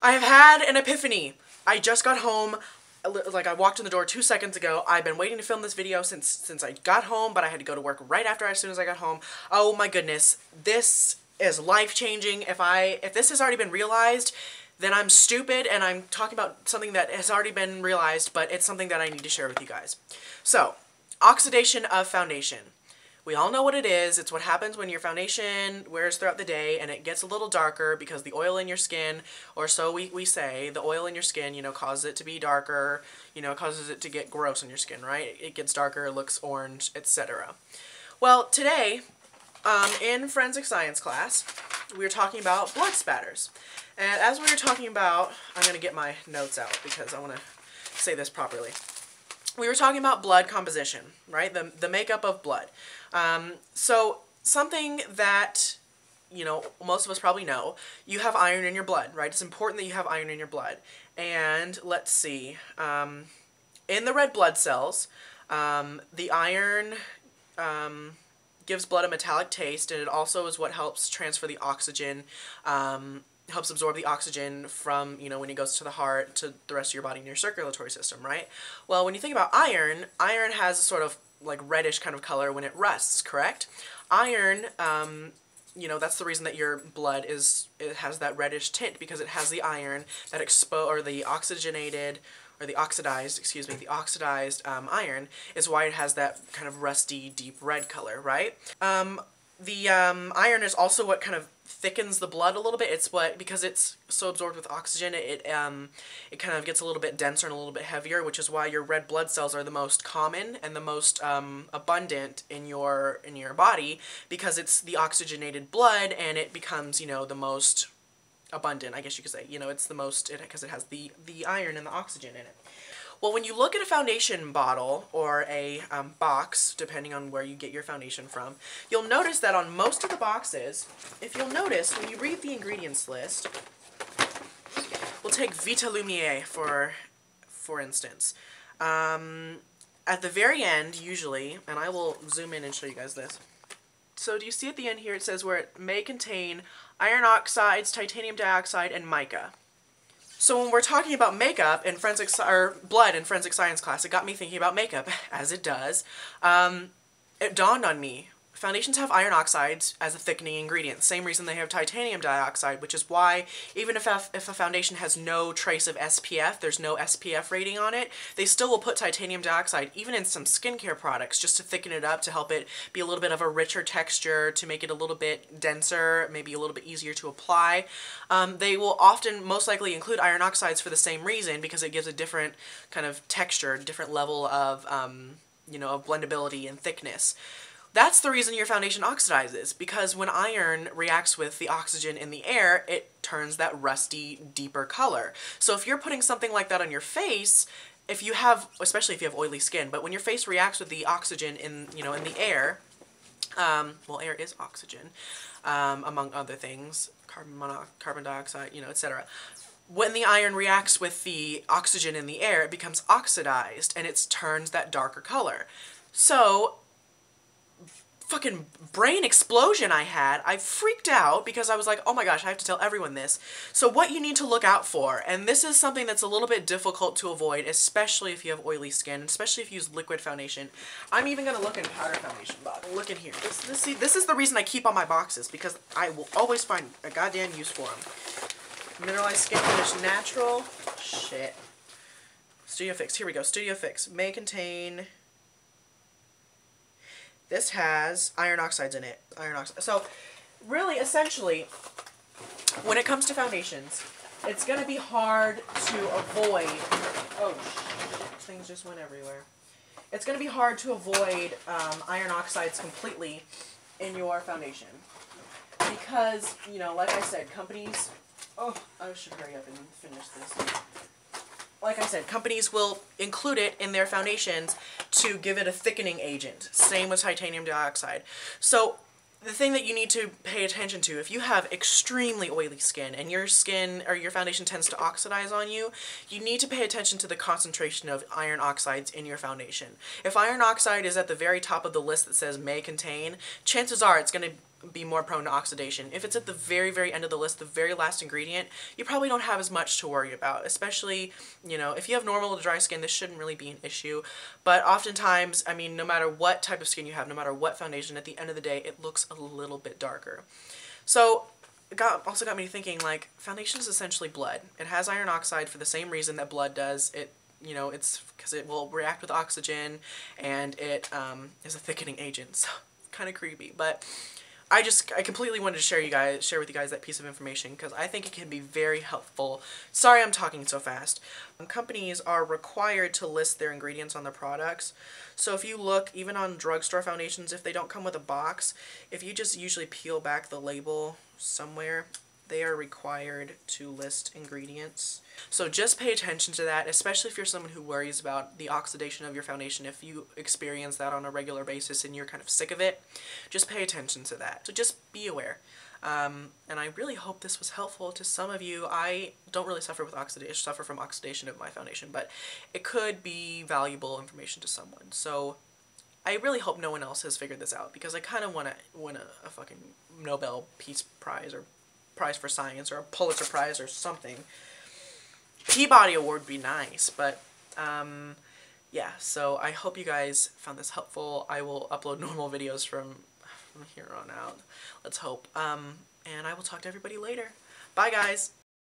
I have had an epiphany. I just got home, like I walked in the door 2 seconds ago. I've been waiting to film this video since I got home, but I had to go to work right after as soon as I got home. Oh my goodness, this is life-changing. If this has already been realized, then I'm stupid and I'm talking about something that has already been realized, but it's something that I need to share with you guys. So, oxidation of foundation. We all know what it is. It's what happens when your foundation wears throughout the day and it gets a little darker because the oil in your skin, or so we say, the oil in your skin, causes it to be darker, causes it to get gross in your skin, right? It gets darker, looks orange, etc. Well, today, in forensic science class, we were talking about blood spatters. And as we were talking about, I'm going to get my notes out because I want to say this properly. We were talking about blood composition, right? The makeup of blood. So something that, most of us probably know, you have iron in your blood, right? It's important that you have iron in your blood. And let's see, in the red blood cells, the iron gives blood a metallic taste, and it also is what helps transfer the oxygen, helps absorb the oxygen from, when it goes to the heart, to the rest of your body and your circulatory system, right? Well, when you think about iron, iron has a sort of like reddish kind of color when it rusts, correct? Iron, that's the reason that your blood it has that reddish tint, because it has the iron that the oxidized iron is why it has that kind of rusty, deep red color, right? The iron is also what kind of thickens the blood a little bit. It's because it's so absorbed with oxygen, it kind of gets a little bit denser and a little bit heavier, which is why your red blood cells are the most common and the most abundant in your body, because it's the oxygenated blood and it becomes, the most abundant, I guess you could say. It's the most, because it has the iron and the oxygen in it. Well, when you look at a foundation bottle or a box, depending on where you get your foundation from, you'll notice that on most of the boxes, if you'll notice, when you read the ingredients list, we'll take Vita Lumiere for instance. At the very end, usually, and I will zoom in and show you guys this. So do you see at the end here, it says where it may contain iron oxides, titanium dioxide, and mica. So when we're talking about makeup in blood in forensic science class, it got me thinking about makeup, as it does. It dawned on me, foundations have iron oxides as a thickening ingredient. Same reason they have titanium dioxide, which is why even if a foundation has no trace of SPF, there's no SPF rating on it, they still will put titanium dioxide, even in some skincare products, just to thicken it up, to help it be a little bit of a richer texture, to make it a little bit denser, maybe a little bit easier to apply. They will often, most likely, include iron oxides for the same reason, because it gives a different kind of texture, different level of, of blendability and thickness. That's the reason your foundation oxidizes, because when iron reacts with the oxygen in the air, it turns that rusty, deeper color. So if you're putting something like that on your face, especially if you have oily skin, but when your face reacts with the oxygen in the air, well, air is oxygen, among other things, carbon dioxide, etc. When the iron reacts with the oxygen in the air, it becomes oxidized, and it turns that darker color. So, fucking brain explosion I had. I freaked out because I was like, oh my gosh, I have to tell everyone this. So what you need to look out for, and this is something that's a little bit difficult to avoid, especially if you have oily skin, especially if you use liquid foundation. I'm even going to look in powder foundation box. Look in here. This is the reason I keep on my boxes, because I will always find a goddamn use for them. Mineralized Skin Finish Natural. Shit. Studio Fix. Here we go. Studio Fix. May contain... This has iron oxides in it. So, really, essentially, when it comes to foundations, it's going to be hard to avoid... Oh, things just went everywhere. It's going to be hard to avoid iron oxides completely in your foundation. Because, like I said, companies... Oh, I should hurry up and finish this. Like I said, companies will include it in their foundations to give it a thickening agent. Same with titanium dioxide. So the thing that you need to pay attention to, if you have extremely oily skin and your skin or your foundation tends to oxidize on you, you need to pay attention to the concentration of iron oxides in your foundation. If iron oxide is at the very top of the list that says may contain, chances are it's going to be more prone to oxidation. If it's at the very, very end of the list, the very last ingredient, you probably don't have as much to worry about, especially, you know, if you have normal to dry skin, this shouldn't really be an issue. But oftentimes, I mean, no matter what type of skin you have, no matter what foundation, at the end of the day, it looks a little bit darker. So it also got me thinking, like, foundation is essentially blood. It has iron oxide for the same reason that blood does. You know, it's because it will react with oxygen, and it is a thickening agent, so kind of creepy. But I completely wanted to share with you guys that piece of information because I think it can be very helpful. Sorry I'm talking so fast. Companies are required to list their ingredients on their products. So if you look, even on drugstore foundations, if they don't come with a box, if you just usually peel back the label somewhere, they are required to list ingredients. So just pay attention to that, especially if you're someone who worries about the oxidation of your foundation. If you experience that on a regular basis and you're kind of sick of it, just pay attention to that. So just be aware. And I really hope this was helpful to some of you. I don't really suffer from oxidation of my foundation, but it could be valuable information to someone. So I really hope no one else has figured this out, because I kind of want to win a fucking Nobel Peace Prize or Prize for Science or a Pulitzer Prize or something. Peabody Award would be nice, but yeah, so I hope you guys found this helpful. I will upload normal videos from here on out. Let's hope. And I will talk to everybody later. Bye, guys!